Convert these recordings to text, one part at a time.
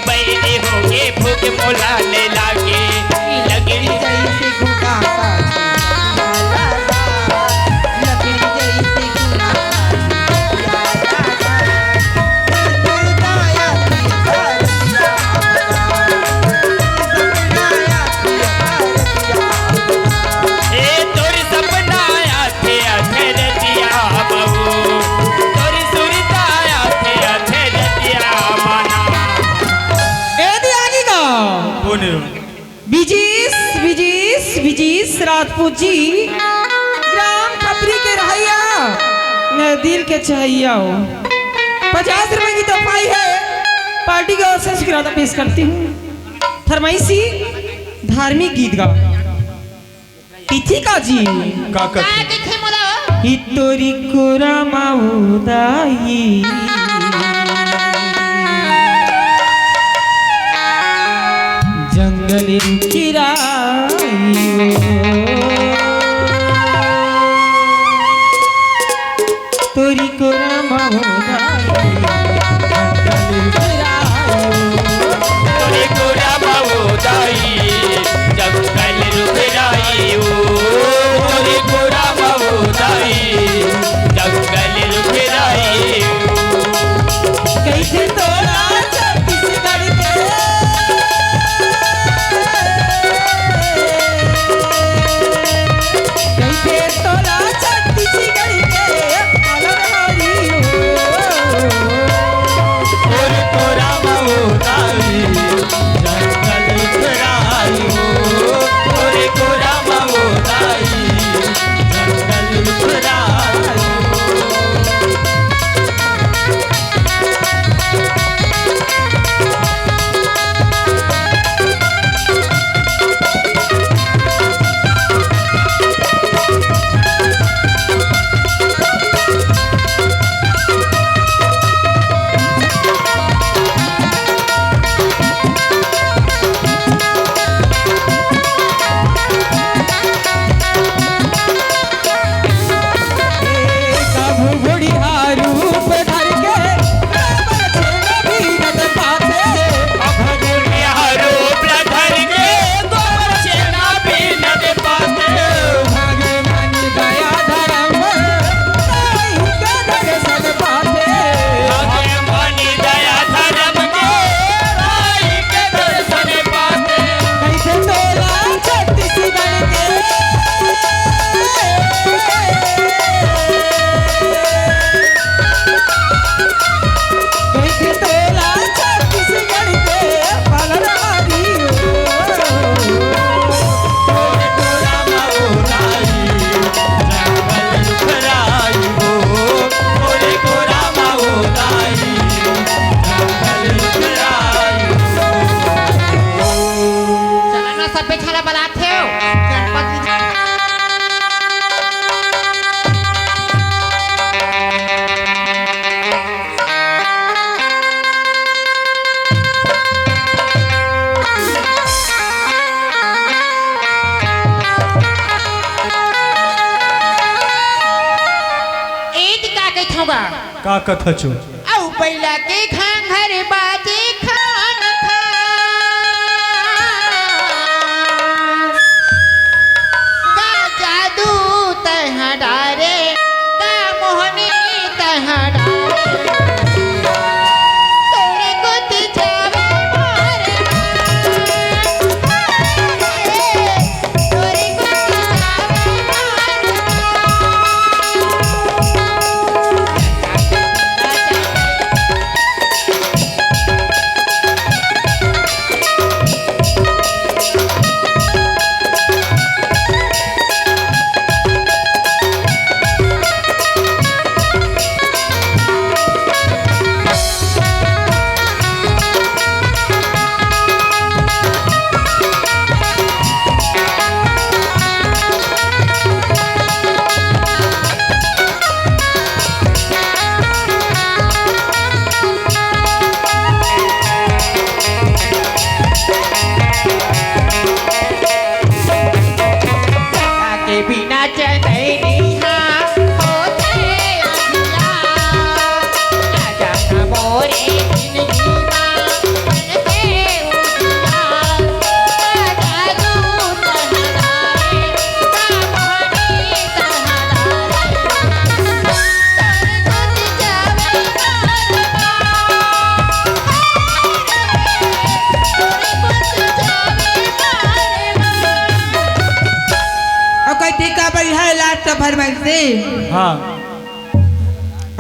बैरी होके भूख मोलाने लागे लकड़ी जैसे घुना लकड़ी जैसे घुना तोर सपना आथे आथे रतिया बहू तोर सुरता आथे आथे रतिया माना आगे का बोने विजीस विजीस विजीस राजपूत जी ग्राम खपरी के रहिया मैं दिल के चाहिए हो 50 रुपए की तोहफाई है पार्टी का अवसर शिकायत पेश करती हूँ फरमाइशी धार्मिक गीत गा तिथि का जी का हितोरी कोरा माउदाई जंगल रुकिराई तोरी कोरा माउदाई तोरे कोरा बहुदाई जंगल रुखराई तोरे कोरा बहुदाई जंगल रुखराई कैसे तोरा छत्तीसगढ़ के कैसे तोरा छत्तीसगढ़ के अलग तोरे कोरा बहुदाई जंगल रुखराई तोरे कोरा बहुदाई जंगल रुखराई का कथा छो औ बैला के घाघर बाजे खान का जादू तह डारे का मोहनी तह डारे तोरे गुत जावे मारे तोरे गुत जावे मारे फरमाइश से हाँ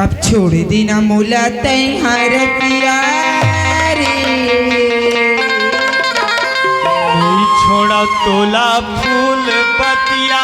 अब छोड़ देना मोला तैहार पिया रे नहीं छोड़ा तोला फूल बतिया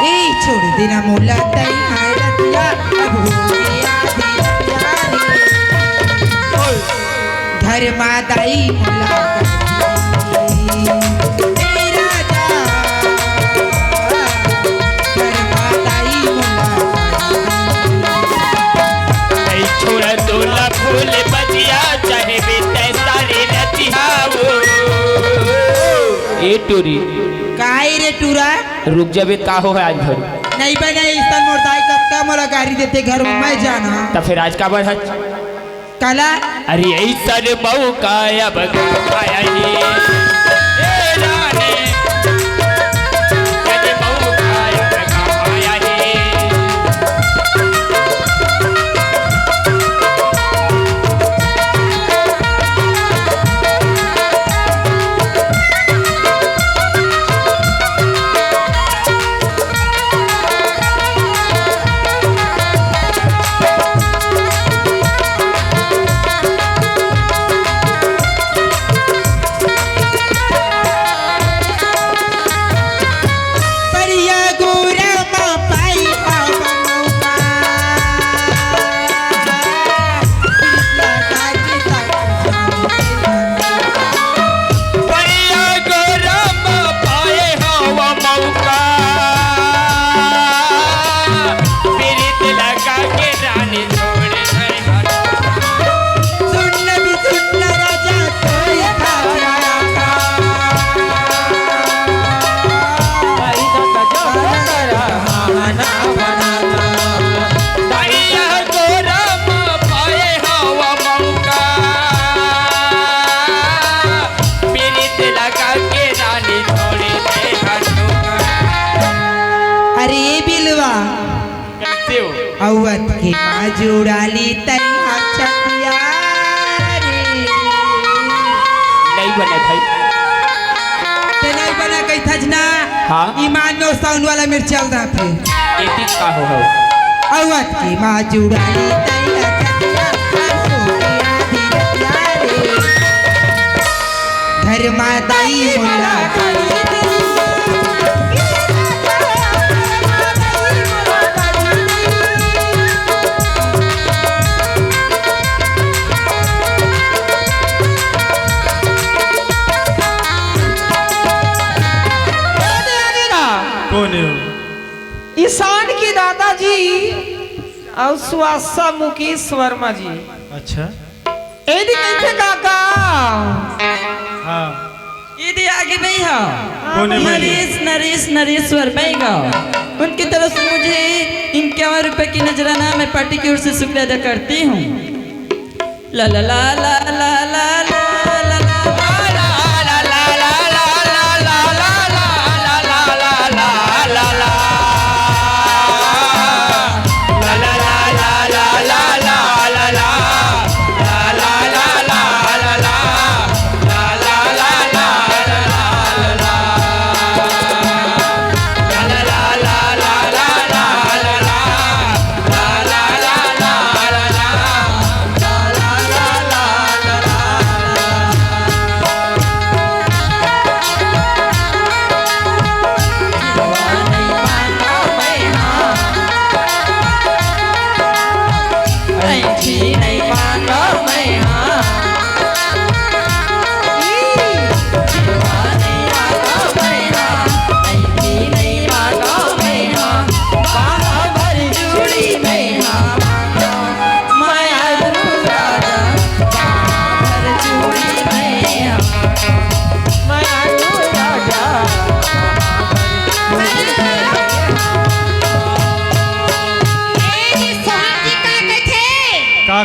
ए छोड़ देना मोला तैहार पिया अब हो गया दिया रे घर माताई मोला छोड़ा तोला फूल बजिया चाहे बेटे सारे रतिया वो ए टूरी काहे रे टूरा रुक जाबे का हो है आज भर नहीं बने इस्तान मोरदाई कब का मोला गाड़ी देते घर में मैं जाना तो फिर आज का बढ़ कला अरे ऐसा मौका अब आया ही ए रानी कदे मौका अब आया ही अवत के जुड़ाली तैहा छतिया रे नहीं बना भाई ते नहीं बना कई थजना हाँ ईमान में साउंड वाला मिर्च चल रहा थे एटी का हो अवत के जुड़ाली तैहा छतिया रे घर माताई मोला कौन है ईशान की दादाजी और सुहासा मुकेश वर्मा जी अच्छा एदी कैसे काका हाँ ये आगे भाई हो कौन है भाई? नरेश नरेश नरेश्वर भाई हो उनकी तरफ से मुझे 51 रुपए की नजराना मैं पार्टी की ओर से शुक्रिया अदा करती हूँ ला ला ला ला ला ला ला ला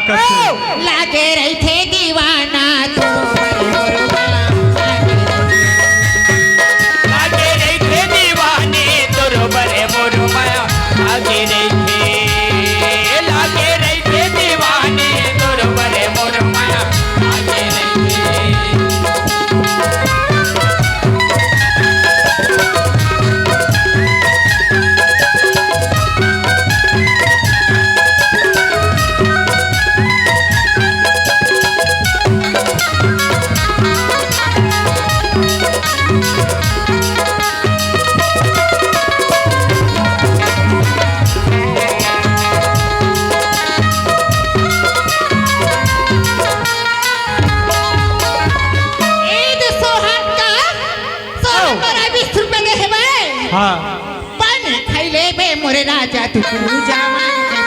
लागे रही थे दीवाना तो लागे रही थे दीवाने तो बड़े मोरू माया लागे रही थे दीवाने तो बड़े मोरू माया लागे रही थे टुकड़ू जवान के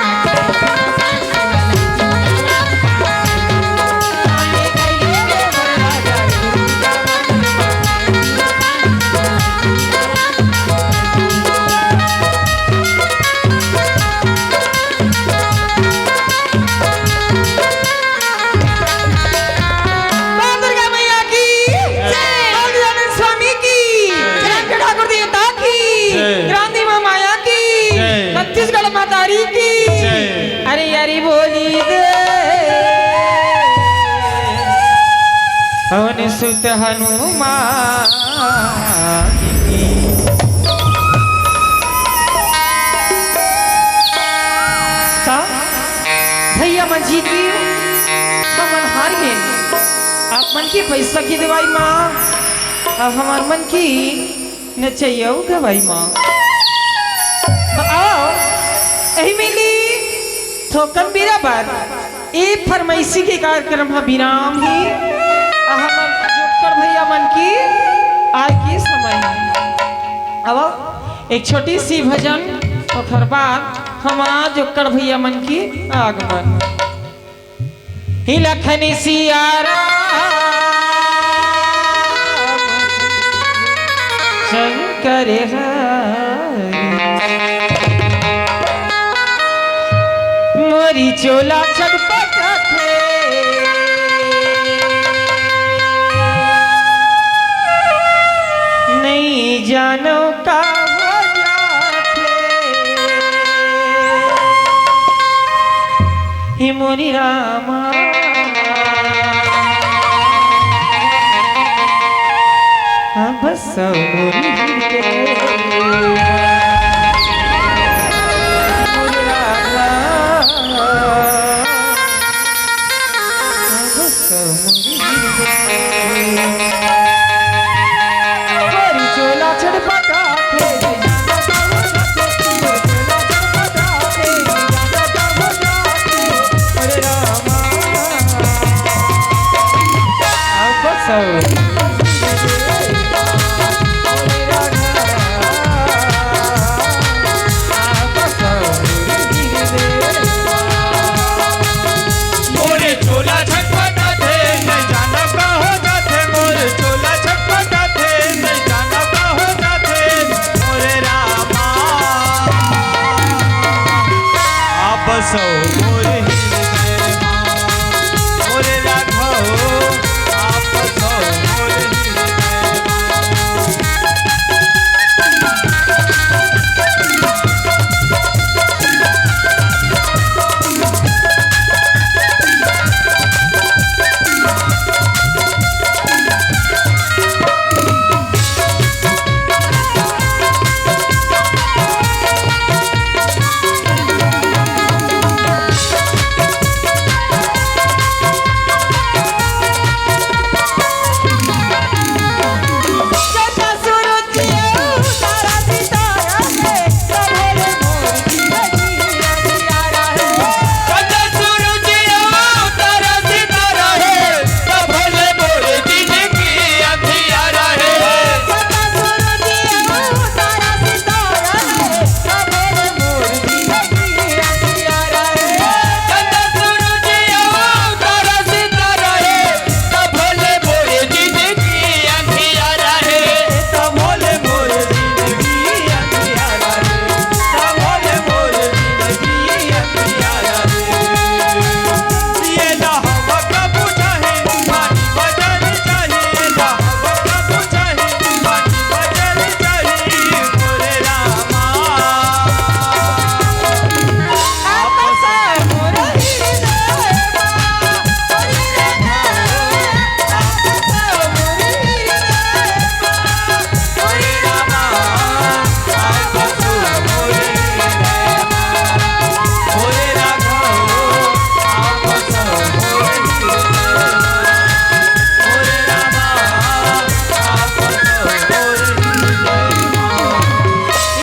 माँ दुर्गा मैया की माँ गजानन स्वामी की रंग ठाकुर देवता की क्रांति माँ माया की छत्तीसगढ़ मातारी की अरे अरे बोली दे पवन सुत हनुमान की का भैया मंजीत जी हमन हार गए आप मन की पैसा की दवाई माँ अब हमार मन की न चाहिए दवाई माँ आओ यही मिली थोकन बीरा बार ए फरमाइशी के कार्यक्रम है विराम ही हमार जोकर भैया मन की आज की समय अब एक छोटी सी भजन और बाद हमार जोकर भैया मन की आगमन ही लखन सियारा शंकर मोरी चोला छटपटाते नहीं जानो का हो जाते ही मोरी रामा बस मोरी